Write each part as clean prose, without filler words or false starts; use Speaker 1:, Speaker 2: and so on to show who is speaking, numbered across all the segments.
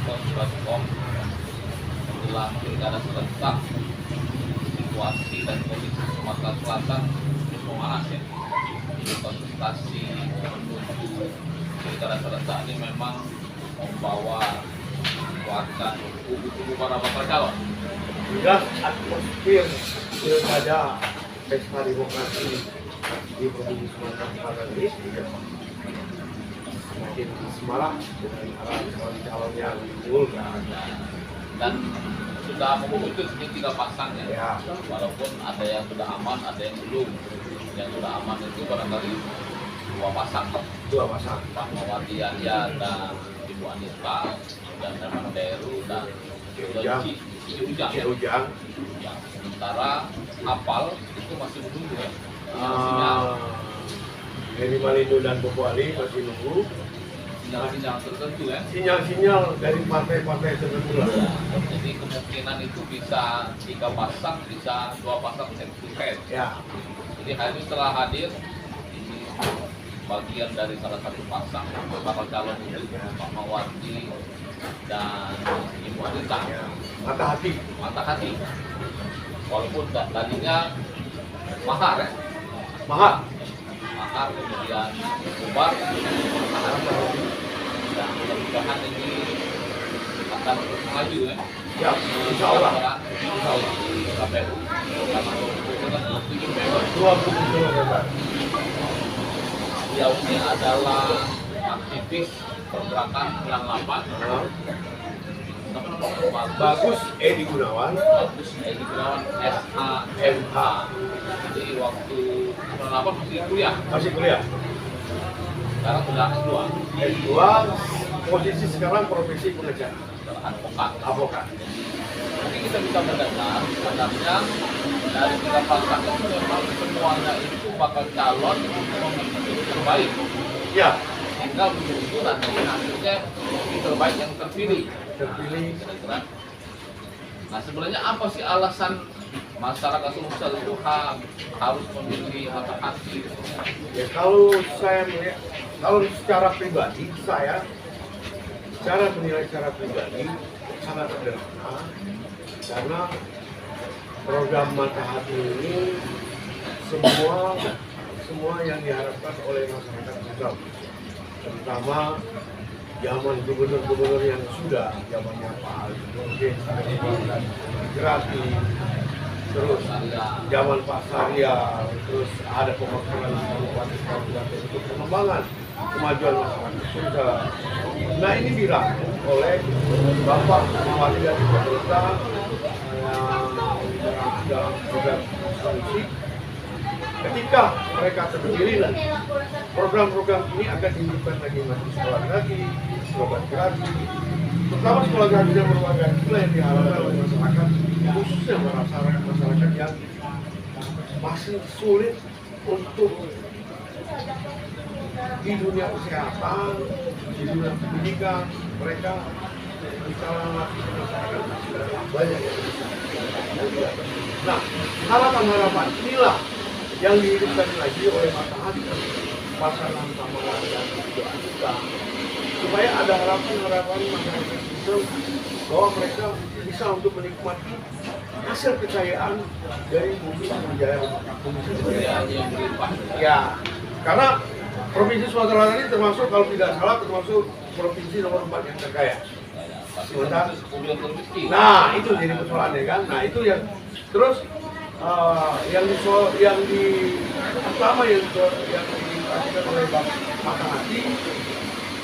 Speaker 1: Detik.com menjelang pilkada serentak, situasi dan kondisi Sumatera Selatan terus memanas ya. Kontestasi menuju pilkada serentak ini memang membawa kuatkan kubu-kubu para bakal calon.
Speaker 2: Jelas atmosfer pilkada pesta demokrasi di Provinsi Sumatera Selatan ini semakin semarak dengan arah calon yang diunggulkan.
Speaker 1: Dan sudah mengumpulkan tiga pasang
Speaker 2: Ya.
Speaker 1: Walaupun ada yang sudah aman, ada yang belum. Yang sudah aman itu barangkali dua pasang, Pak Mawati Yahya dan Ibu Anita, dan Herman Deru dan
Speaker 2: Ujang.
Speaker 1: Sementara Apal itu masih menunggu ya. Sinyal
Speaker 2: Heri Malindo dan Bobo Ali masih nunggu
Speaker 1: sinyal tertentu ya.
Speaker 2: sinyal-sinyal dari partai-partai tertentu lah.
Speaker 1: Jadi kemungkinan itu bisa 3 pasang, bisa 2 pasang head to head.
Speaker 2: Ya.
Speaker 1: Jadi hari setelah hadir ini bagian dari salah satu pasang bakal calon itu Pak Mawati dan Ibu Anita.
Speaker 2: Ya. Mata hati.
Speaker 1: Walaupun tadinya mahar ya.
Speaker 2: Mahal.
Speaker 1: Mahar kemudian bubar, dan mudah-mudahan ini akan terus maju ya.
Speaker 2: Ya, insya Allah.
Speaker 1: Di KPU karena dengan 27 November.
Speaker 2: 27 November.
Speaker 1: Beliau ini adalah aktivis pergerakan 98. Apa nama?
Speaker 2: Bagus Edi Gunawan.
Speaker 1: Bagus Edi Gunawan SHMH. Jadi waktu 98 masih kuliah. Sekarang sudah S2.
Speaker 2: S2, posisi sekarang profesi pengacara.
Speaker 1: Advokat. Jadi kita bisa mendengar sebenarnya dari 3 pasang itu memang semuanya itu bakal calon yang terbaik.
Speaker 2: Ya,
Speaker 1: Tinggal menunggu nanti hasilnya yang terbaik yang terpilih. Kira-kira. Nah sebenarnya apa sih alasan masyarakat Sumsel itu harus memilih hati-hati?
Speaker 2: Ya kalau saya melihat, kalau secara pribadi saya cara menilai secara pribadi sangat sederhana karena program Mata Hati ini semua yang diharapkan oleh masyarakat Sumsel, terutama zaman gubernur-gubernur yang sudah, zamannya Pak Ali Nurdin, dan gratis, terus zaman Pak Sarya, terus ada pemakaran kabupaten untuk pengembangan kemajuan masyarakat Sumsel. Nah ini dirangkum oleh Bapak Mawati dan pemerintah dalam program solusi. Ketika mereka terpilih, program-program ini akan dihidupkan lagi, masih sekolah gratis, berobat gratis, terutama sekolah gratis yang berbagai itulah yang diharapkan oleh masyarakat, khususnya masyarakat yang masih sulit untuk di dunia kesehatan, di dunia pendidikan, mereka di kalangan masyarakat banyak yang bisa. Nah, harapan-harapan inilah yang dihidupkan lagi oleh Mata Hati, pasangan sama dan Ibu Anita, supaya ada harapan-harapan masyarakat itu bahwa mereka bisa untuk menikmati hasil kekayaan dari bumi Sriwijaya. Ya, karena Provinsi Sumatera Selatan ini termasuk, kalau tidak salah, termasuk provinsi nomor 4 yang terkaya. Nah, itu jadi persoalannya kan. Nah, itu yang terus yang pertama yang diperhatikan oleh Mata Hati,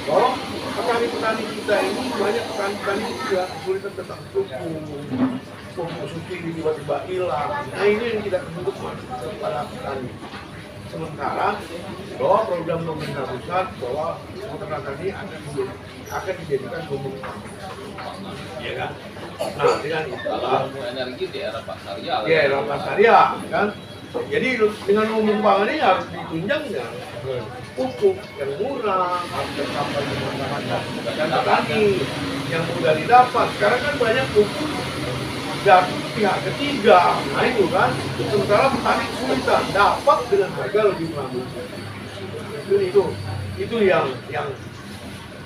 Speaker 2: bahwa petani-petani kita ini banyak petani juga kesulitan tentang pupuk subsidi tiba-tiba hilang. Nah ini yang kita bentuk kepada petani. Sementara bahwa program pemerintah pusat bahwa peternakan ini akan dijadikan sumber pangan, ya kan? Nah dengan itulah
Speaker 1: energi di era Pak Sarya.
Speaker 2: Ya era Pak Sarya kan. Jadi dengan umum pangan ini harus ditunjangnya pupuk yang murah, harus tercapai di masyarakat dan petani yang mudah didapat. Sekarang kan banyak pupuk dari pihak ketiga, nah itu kan. Sementara petani kesulitan dapat dengan harga lebih murah. Itu yang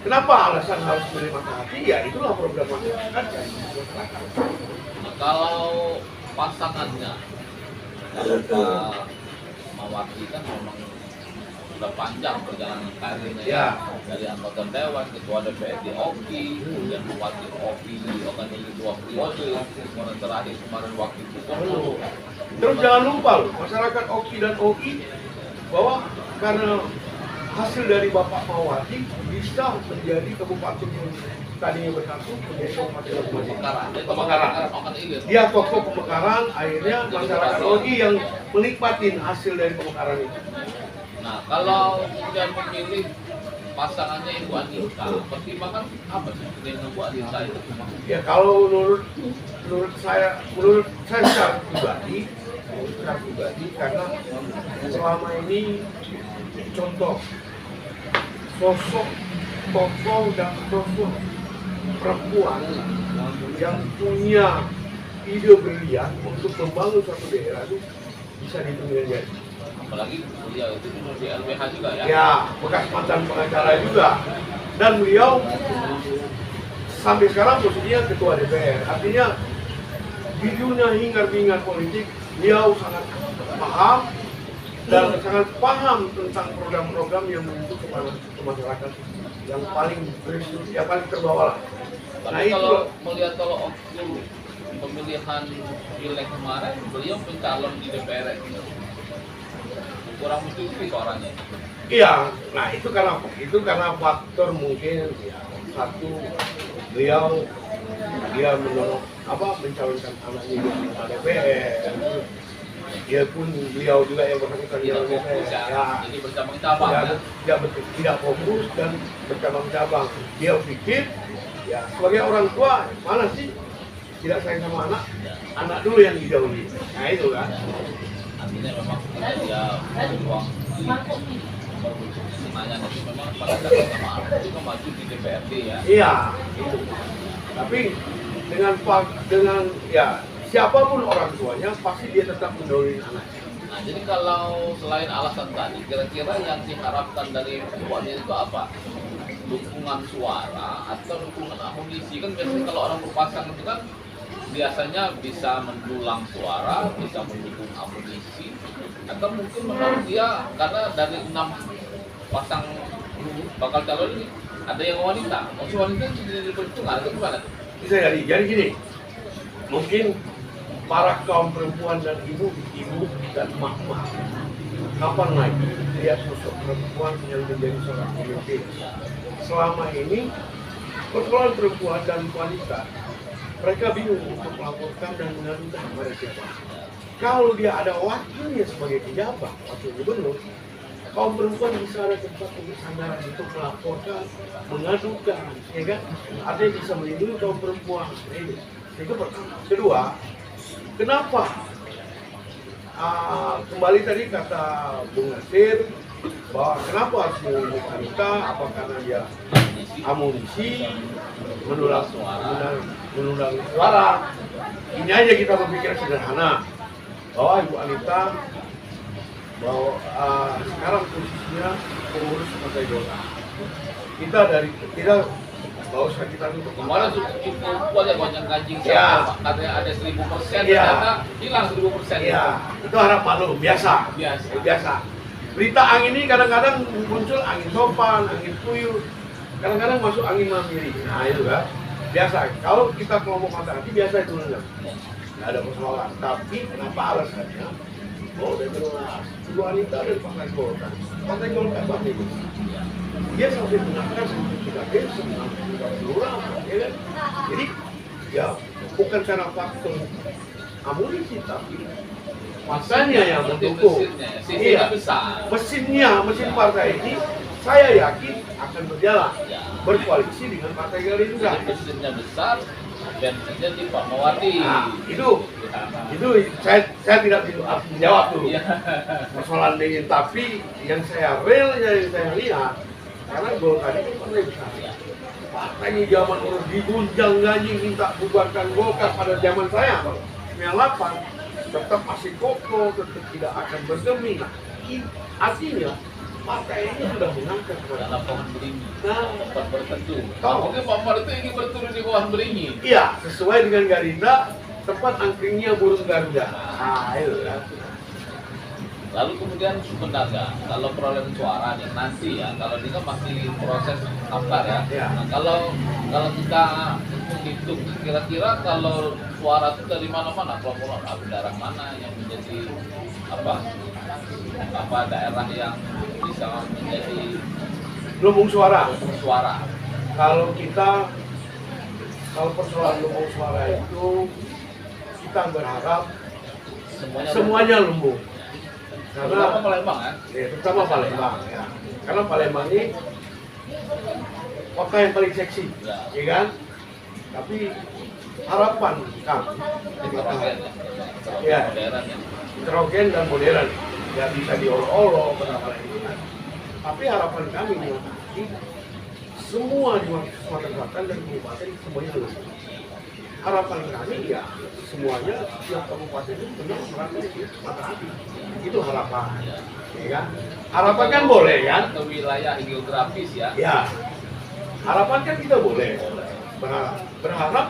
Speaker 2: Kenapa alasan harus milih mata hati? Ya itulah program masyarakat yang masyarakat.
Speaker 1: Nah, kalau pasangannya Mawati kan memang sudah panjang perjalanan karirnya ya, dari anggota dewan, ketua DPRD OKI, kemudian wakil OKI, organisasi dua periode, kemudian terakhir kemarin wakil gubernur.
Speaker 2: Terus jangan lupa loh, masyarakat OKI dan OI bahwa karena hasil dari Bapak Mawati bisa menjadi kabupaten yang tadinya bersatu menjadi kabupaten yang
Speaker 1: Pemekaran.
Speaker 2: Dia tokoh pemekaran, akhirnya masyarakat OI yang menikmatin hasil dari pemekaran itu.
Speaker 1: Nah, kalau kemudian memilih pasangannya Ibu Anita, pertimbangan apa sih dengan Bu Anita itu?
Speaker 2: Ya kalau menurut saya secara pribadi karena selama ini contoh sosok tokoh dan sosok perempuan yang punya ide brilian untuk membangun suatu daerah itu bisa dihitung jari.
Speaker 1: Apalagi beliau itu di LBH juga ya?
Speaker 2: Ya, bekas mantan pengacara juga. Dan beliau sampai sekarang posisinya ketua DPR. Artinya di dunia hingar-bingar politik, beliau sangat paham dan sangat paham tentang program-program yang menuju kepada masyarakat yang paling terbawa lah.
Speaker 1: Tapi kalau melihat waktu pemilihan pileg kemarin, beliau pencalon di DPR itu kurang mencukupi suaranya.
Speaker 2: Iya, nah itu karena faktor mungkin ya satu beliau dia mencalonkan anaknya di DPR. Dia pun beliau juga yang bersangkutan di DPR. Ya,
Speaker 1: jadi bercabang-cabang ya.
Speaker 2: Tidak fokus dan bercabang-cabang. Dia pikir ya sebagai orang tua mana sih tidak sayang sama anak dulu yang didahului. Nah itu kan.
Speaker 1: Artinya memang dia berjuang di Senayan itu memang pada dasarnya sama anak juga maju di DPRD ya.
Speaker 2: Iya, itu. Tapi dengan ya siapapun orang tuanya pasti dia tetap mendahului anaknya.
Speaker 1: Nah, jadi kalau selain alasan tadi, kira-kira yang diharapkan dari perempuan itu apa? Dukungan suara atau dukungan amunisi? Kan biasanya kalau orang berpasangan itu kan biasanya bisa mendulang suara, bisa mendukung amunisi, atau mungkin menurut dia karena dari 6 pasang bakal calon ini ada yang wanita, maksud wanita itu tidak diperhitungkan atau gimana?
Speaker 2: Bisa jadi gini, mungkin para kaum perempuan dan ibu dan emak-emak kapan lagi lihat sosok perempuan yang menjadi seorang pemimpin. Selama ini persoalan perempuan dan wanita mereka bingung untuk melaporkan dan mengadukan kepada siapa. Kalau dia ada wakilnya sebagai pejabat, wakil gubernur, kaum perempuan bisa ada tempat untuk sandaran untuk melaporkan, mengadukan, ya kan? Artinya bisa melindungi kaum perempuan. Itu pertama. Kedua, kenapa? Kembali tadi kata Bung Nasir bahwa kenapa harus memilih wanita? Apa karena dia amunisi, mendulang suara. Ini aja kita berpikir sederhana bahwa Ibu Anita bahwa sekarang posisinya pengurus partai Golkar. Kita nggak usah kita tutup
Speaker 1: kemarin cukup aja banyak kancing
Speaker 2: ya.
Speaker 1: Katanya ada 1000%,
Speaker 2: ya.
Speaker 1: Ternyata hilang 1000%.
Speaker 2: Ya, itu harap maklum biasa. Berita angin ini kadang-kadang muncul angin topan, angin puyuh, kadang-kadang masuk angin mamiri. Nah itu kan biasa. Kalau kita kelompok mata hati biasa itu nggak ada persoalan. Tapi kenapa alasannya? Oh, udah jelas. Ibu Anita dari Partai Golkar. Partai Golkar Partai Golkar. Dia sampai mengatakan sampai 3 desa, sampai lurah, ya kan? Jadi ya bukan karena faktor amunisi tapi masanya yang mendukung.
Speaker 1: Iya, besar.
Speaker 2: Mesin partai ini saya yakin akan berjalan berkoalisi dengan Partai Gerindra.
Speaker 1: Mesinnya besar, bensinnya di Pak Mawati.
Speaker 2: Nah, itu saya tidak menjawab tuh persoalan ini, tapi yang saya lihat karena Golkar ini partai besar. Partainya zaman dulu digunjang gaji minta bubarkan Golkar pada zaman saya 98 tetap masih kokoh, tetap tidak akan bergeming. Artinya partai ini sudah mengangkat
Speaker 1: dalam pohon beringin.
Speaker 2: Nah,
Speaker 1: Tempat berteduh.
Speaker 2: Tahu.
Speaker 1: Mungkin Pak Mar itu ingin berteduh di pohon beringin.
Speaker 2: iya, sesuai dengan Garinda, tempat angkringnya burung Garuda. Nah, itu kan.
Speaker 1: Lalu kemudian sebenarnya kalau perolehan suaranya nanti ya, kalau ini kan masih proses daftar ya.
Speaker 2: Ya.
Speaker 1: Nah, kalau kita hitung kira-kira kalau suara itu dari mana-mana, kelompok daerah mana yang menjadi apa daerah yang bisa menjadi
Speaker 2: Lumbung suara.
Speaker 1: suara.
Speaker 2: Kalau persoalan lumbung suara itu, kita berharap semuanya lumbung.
Speaker 1: Terutama
Speaker 2: Karena
Speaker 1: Palembang kan.
Speaker 2: terutama Palembang ya. Karena Palembang ini kota yang paling seksi,
Speaker 1: Ya.
Speaker 2: ya kan? Tapi harapan kami
Speaker 1: Heterogen
Speaker 2: Ya.
Speaker 1: modern ya.
Speaker 2: heterogen dan modern, ya bisa diolok-olok berapa itu kan. Tapi harapan kami nanti semua di Sumatera Selatan dan kabupaten semuanya lumbung. Harapan kami ya semuanya tiap kabupaten itu benar merata di mata hati. Itu harapan, ya kan? Harapan kan boleh kan?
Speaker 1: Atau wilayah geografis ya.
Speaker 2: Ya, harapan kan kita boleh berharap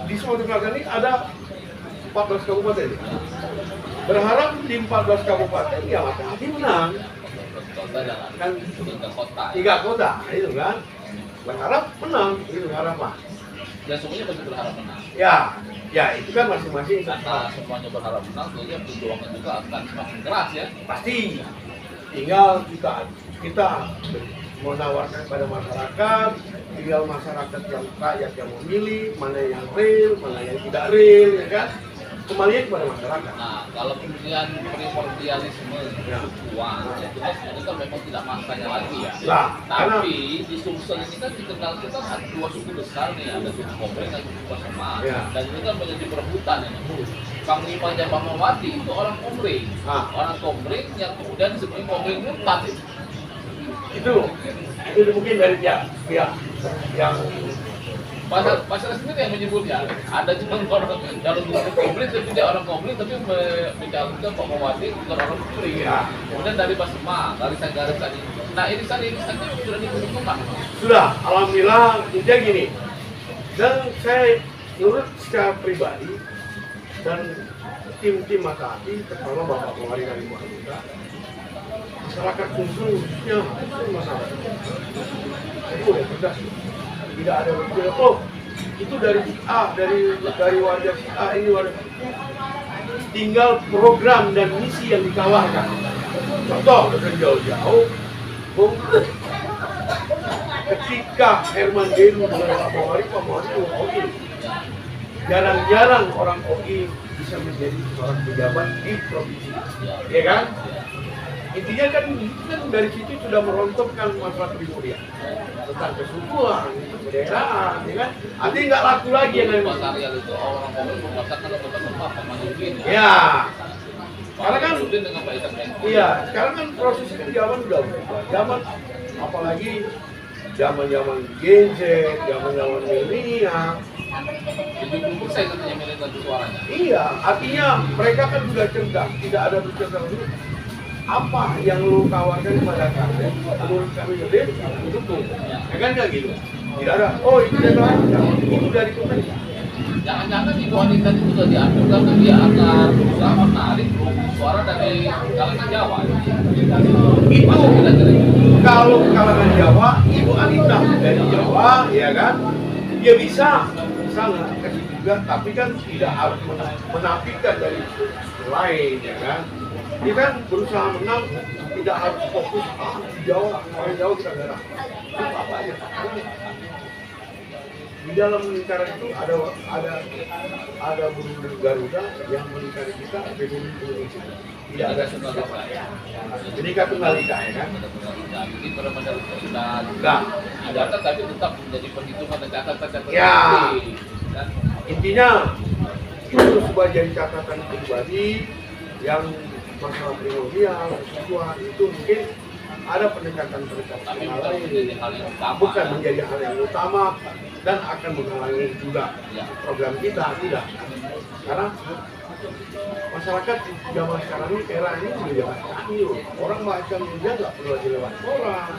Speaker 2: di Sumatera Selatan ini ada 14 kabupaten. Berharap di 14 kabupaten ya mata hati menang.
Speaker 1: Kota jangan
Speaker 2: Kan
Speaker 1: tiga kota.
Speaker 2: 3 kota, itu kan? Berharap menang, itu harapan.
Speaker 1: Dan semuanya pasti berharap menang.
Speaker 2: Ya itu kan masing-masing
Speaker 1: Karena semuanya berharap menang, tentunya perjuangan juga akan semakin keras ya.
Speaker 2: pasti. Tinggal kita menawarkan pada masyarakat, tinggal masyarakat yang rakyat yang memilih mana yang real, mana yang tidak real, ya kan? Kembali kepada masyarakat.
Speaker 1: Nah, kalau kemudian primordialisme
Speaker 2: Ya.
Speaker 1: uang, ya jelas itu kan memang tidak masanya lagi ya.
Speaker 2: Lah,
Speaker 1: Tapi di Sumsel ini kan dikenal kita ada dua suku besar nih, ada suku Komering dan suku Pasaman.
Speaker 2: Ya.
Speaker 1: Dan itu kan menjadi perebutan ini. Panglimanya Bangmawati itu orang Komering.
Speaker 2: Ah.
Speaker 1: Orang Komering yang kemudian disebut Komering Murtad.
Speaker 2: Itu mungkin dari pihak yang
Speaker 1: Pasar sendiri yang menyebutnya ada juga orang Komering tapi dia orang Komering tapi mencalonkan Pak Mawati bukan orang Komering.
Speaker 2: Ya.
Speaker 1: Kemudian dari Pasaman, dari Sanggaris tadi. Nah ini sudah ditentukan.
Speaker 2: sudah, alhamdulillah intinya gini. Dan saya menurut secara pribadi dan tim mata hati terutama Bapak Kemari dari Muhammadiyah, masyarakat khususnya masyarakat itu udah cerdas, tidak ada berpikir itu dari si A, dari warga si A ini warga tinggal program dan misi yang ditawarkan. Contoh dari jauh-jauh, ketika Herman Deru dengan Pak Mawari OI. Jarang-jarang orang OI bisa menjadi seorang pejabat di provinsi, ya kan? Intinya kan dari situ sudah merontokkan masalah primordial tentang kesukuan, kedaerahan, ya kan? Artinya nggak laku lagi yang
Speaker 1: Pak
Speaker 2: lain.
Speaker 1: Saryal itu orang Komering memaksakan untuk bertempat Pak Mahyudin.
Speaker 2: Ya,
Speaker 1: Pak
Speaker 2: karena kan
Speaker 1: Mahyudin dengan Pak Isan Mengko.
Speaker 2: iya, sekarang kan prosesnya kan zaman udah berubah. Zaman apalagi zaman Gen Z, zaman milenial.
Speaker 1: 70% katanya milenial itu suaranya.
Speaker 2: Iya, artinya mereka kan sudah cerdas, tidak ada bercerdas dulu. Apa yang lu tawarkan kepada kami, menurut kami gede, dukung. Ya kan nggak gitu? Tidak ada, oh itu dari itu dari pemerintah.
Speaker 1: Jangan-jangan Ibu Anita itu juga diambil karena dia akan berusaha menarik suara dari kalangan Jawa.
Speaker 2: Itu
Speaker 1: Masa kira-kira itu?
Speaker 2: kalau kalangan Jawa, Ibu Anita dari Jawa, ya kan? Dia bisa kasih juga, tapi kan tidak harus menafikan dari lain, ya kan? Dia kan berusaha menang, tidak harus fokus di Jawa, orang Jawa kita garap. Itu apa aja? Di dalam lingkaran itu ada burung Garuda yang melingkari kita, Republik Indonesia. Tidak ada
Speaker 1: Tunggal Ika.
Speaker 2: Jadi kan tunggal ika, ya kan?
Speaker 1: Jadi benar-benar sudah
Speaker 2: Enggak.
Speaker 1: ada tapi tetap menjadi perhitungan dan catatan.
Speaker 2: Ya.
Speaker 1: Dan
Speaker 2: Intinya itu sebagai catatan pribadi yang masalah primordial, kesukuan itu mungkin ada pendekatan-pendekatan
Speaker 1: tapi
Speaker 2: yang
Speaker 1: bukan menjadi
Speaker 2: lain,
Speaker 1: hal yang utama.
Speaker 2: bukan menjadi hal yang utama dan akan menghalangi juga
Speaker 1: Ya.
Speaker 2: program kita, tidak. Karena masyarakat di zaman sekarang ini era ini udah zaman canggih loh. Orang baca media nggak perlu lagi lewat koran,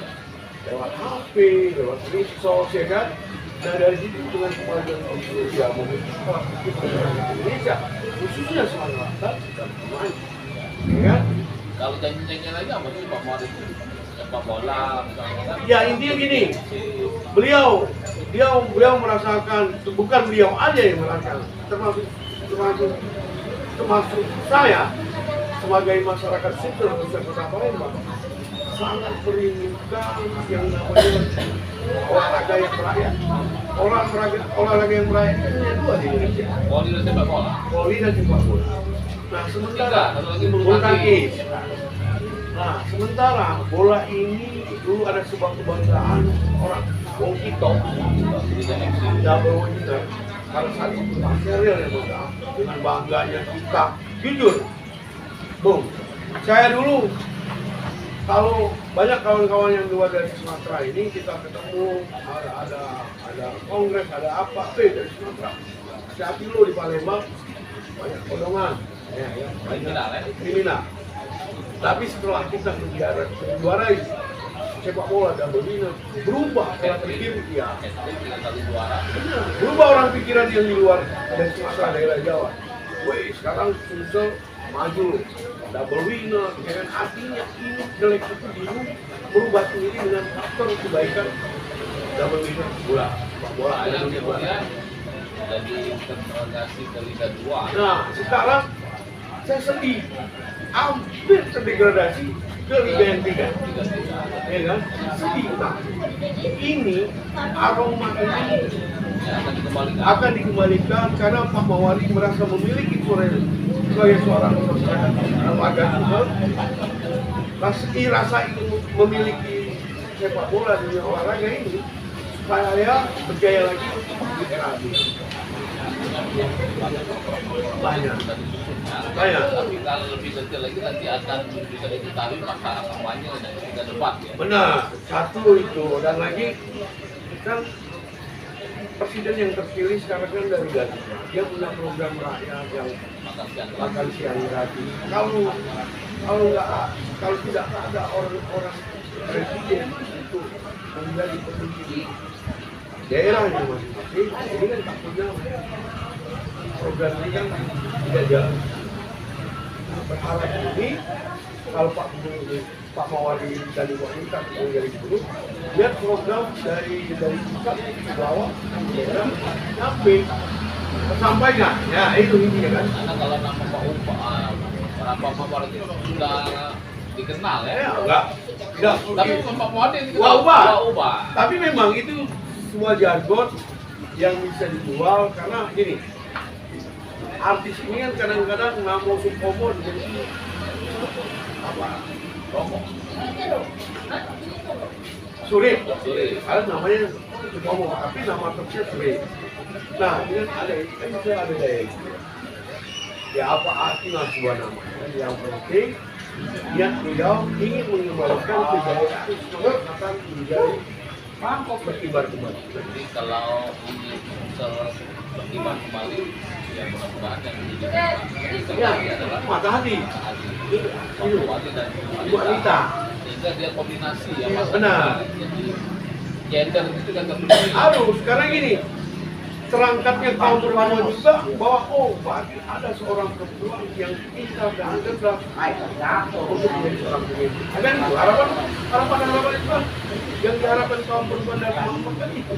Speaker 2: lewat HP, lewat medsos ya kan. Nah dari situ dengan kemajuan Indonesia, sekolah Indonesia khususnya Sumatera sudah mulai, ya kan?
Speaker 1: Kalau janji-janji lagi apa sih Pak Muhammad itu? Sepak bola misalnya kan?
Speaker 2: Ya intinya gini, beliau merasakan, bukan beliau aja yang merasakan, termasuk saya sebagai masyarakat sipil Kota Palembang sangat merindukan yang namanya olahraga yang merakyat. Olahraga yang merakyat itu hanya dua di Indonesia.
Speaker 1: Voli dan sepak bola.
Speaker 2: Voli dan sepak bola. Nah sementara
Speaker 1: Satu lagi bulu
Speaker 2: bulu
Speaker 1: tangkis.
Speaker 2: tangkis. Nah sementara bola ini dulu ada sebuah kebanggaan orang Wong Kito, double winner. Pada saat itu Pak Serial yang menang dengan bangganya kita. Jujur, Bung, saya dulu kalau banyak kawan-kawan yang luar dari Sumatera ini kita ketemu ada kongres, ada apa, dari Sumatera. Saya dulu di Palembang banyak kodongan, kriminal. Tapi setelah kita menjuarai sepak bola dan berbina, berubah cara pikir dia. Berubah orang pikiran yang di luar dari Sumatera, daerah Jawa. Wih, sekarang Sumsel maju, double winner, ya kan? Artinya ini jelek itu dulu berubah sendiri dengan faktor kebaikan double winner bola.
Speaker 1: Ada kemudian jadi terdegradasi ke Liga 2.
Speaker 2: Nah, sekarang saya sedih, hampir terdegradasi ke Liga yang 3. Ya kan? Sedih. Nah, ini aroma ini akan dikembalikan karena Pak Mawari merasa memiliki suara sebagai seorang masyarakat warga Sumsel. Rasa ingin memiliki sepak bola dunia olahraga ini supaya berjaya lagi di era ini. Banyak.
Speaker 1: Tapi kalau lebih detail lagi nanti akan bisa diketahui masa kampanye dan juga debat ya.
Speaker 2: Benar, satu itu dan lagi kan presiden yang terpilih sekarang kan dari Gazi. Dia punya program rakyat yang makan siang gratis. Kalau tidak ada orang-orang presiden itu menjadi pemimpin daerahnya masing-masing, ini kan takutnya program ini kan tidak jalan. Berharap ini kalau Pak Mawari dari Wajibkan menjadi gubernur, lihat program dari pusat ke bawah daerah sampai sampaikan, ya itu intinya kan.
Speaker 1: Karena kalau nama Pak Mawar itu sudah dikenal ya.
Speaker 2: Enggak.
Speaker 1: Tapi Pak Mawar ini ubah.
Speaker 2: Tapi memang itu semua jargon yang bisa dijual karena gini, artis ini kan kadang-kadang nggak mau supomo jadi apa?
Speaker 1: Romo.
Speaker 2: Sulit. Ada namanya supomo, tapi nama terusnya sulit. Nah, ini ada daya. Ya apa artinya sebuah nama? Yang penting beliau ingin mengembalikan kejayaan itu akan menjadi mangkok berkibar-kibar.
Speaker 1: Jadi kalau ini berkibar kembali, ya mudah-mudahan yang menjadi adalah
Speaker 2: mata hati.
Speaker 1: Wati dan
Speaker 2: Ibu Anita.
Speaker 1: Sehingga dia kombinasi ya
Speaker 2: Iya,
Speaker 1: Mas.
Speaker 2: benar.
Speaker 1: Jadi gender itu kan terpilih.
Speaker 2: Harus sekarang gini. Terangkatnya kaum perempuan juga bahwa berarti ada seorang perempuan yang pintar dan cerdas untuk menjadi seorang pemimpin. Ada itu harapan itu kan yang diharapkan kaum perempuan dan kaum perempuan itu.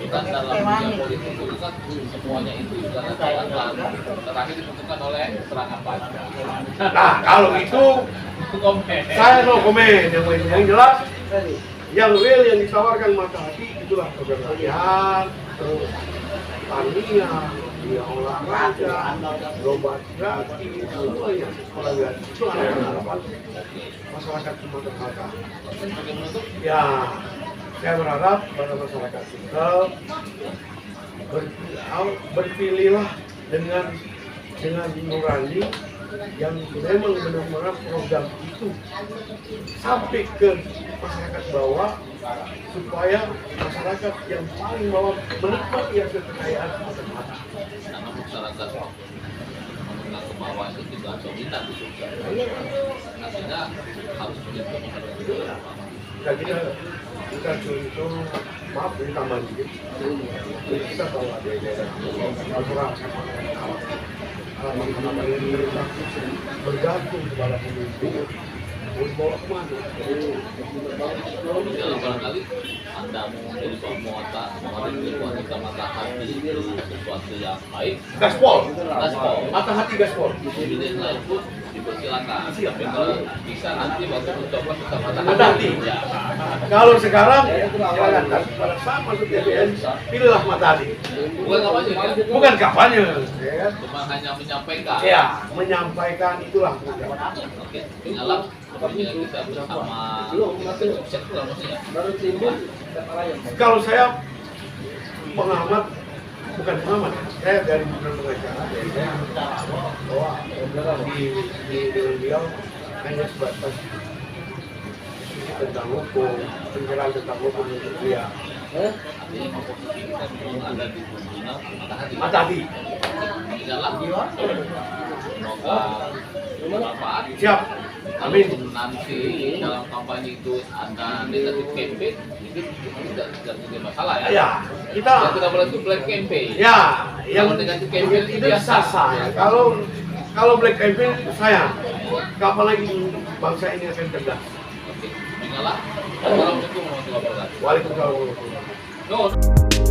Speaker 1: Dan dalam dunia politik itu kan semuanya itu sudah dijalankan. Terakhir ditentukan oleh serangan pajak.
Speaker 2: Nah kalau itu
Speaker 1: Komen.
Speaker 2: saya no komen yang jelas yang real yang ditawarkan mata hati itulah program latihan terus tania, dia olahraga, lomba gratis, semuanya sekolah gratis itu harapan masyarakat Sumatera Selatan. Ya, saya berharap pada masyarakat Sumsel berpilihlah dengan nurani yang memang benar-benar program itu sampai ke masyarakat bawah supaya masyarakat yang paling bawah menikmati hasil kekayaan Sumatera Selatan.
Speaker 1: Karena masyarakat menengah ke bawah itu juga dominan di Jogja. Artinya harus diperhatikan itu.
Speaker 2: Dan kita contoh, maaf ini tambahan dikit. Kita tahu ada daerah Al-Quran, halaman ini bergantung kepada pemimpin. Mau dibawa kemana?
Speaker 1: Jadi barangkali Anda mau menjadi pemuata, wanita mata hati itu sesuatu yang baik.
Speaker 2: Gaspol,
Speaker 1: Gaspol.
Speaker 2: mata hati gaspol.
Speaker 1: Jadi lain pun dipersilakan. Tapi kalau bisa nanti waktu mencoba kita mata
Speaker 2: Mata hati.
Speaker 1: Ya.
Speaker 2: Kalau sekarang, silakan. Tapi pada saat masuk TPN, pilihlah mata hati.
Speaker 1: Bukan kampanye ya?
Speaker 2: Bukan kampanye, ya kan?
Speaker 1: Cuma hanya menyampaikan.
Speaker 2: Ya, menyampaikan itulah.
Speaker 1: Oke, ingatlah kepentingan kita bersama. Sukses lah maksudnya.
Speaker 2: Kalau saya pengamat, bukan pengamat, saya dari bukan pengacara, jadi saya bahwa di beliau hanya sebatas diskusi tentang hukum, pencerahan tentang hukum untuk dia.
Speaker 1: Artinya komposisi kita belum ada di dunia mata hati.
Speaker 2: Mata hati.
Speaker 1: Ingatlah. Semoga bermanfaat.
Speaker 2: Siap. Amin.
Speaker 1: Kalaupun nanti dalam kampanye itu ada negatif campaign, itu tidak jadi masalah ya.
Speaker 2: Ya, kita.
Speaker 1: Yang tidak boleh itu black campaign.
Speaker 2: Ya, yang
Speaker 1: Kalau negatif campaign
Speaker 2: itu sah-sah. Kalau black campaign saya, kapan lagi bangsa ini akan cerdas?
Speaker 1: Oke, ingatlah. Assalamualaikum warahmatullahi wabarakatuh.
Speaker 2: Waalaikumsalam warahmatullahi wabarakatuh.
Speaker 1: No.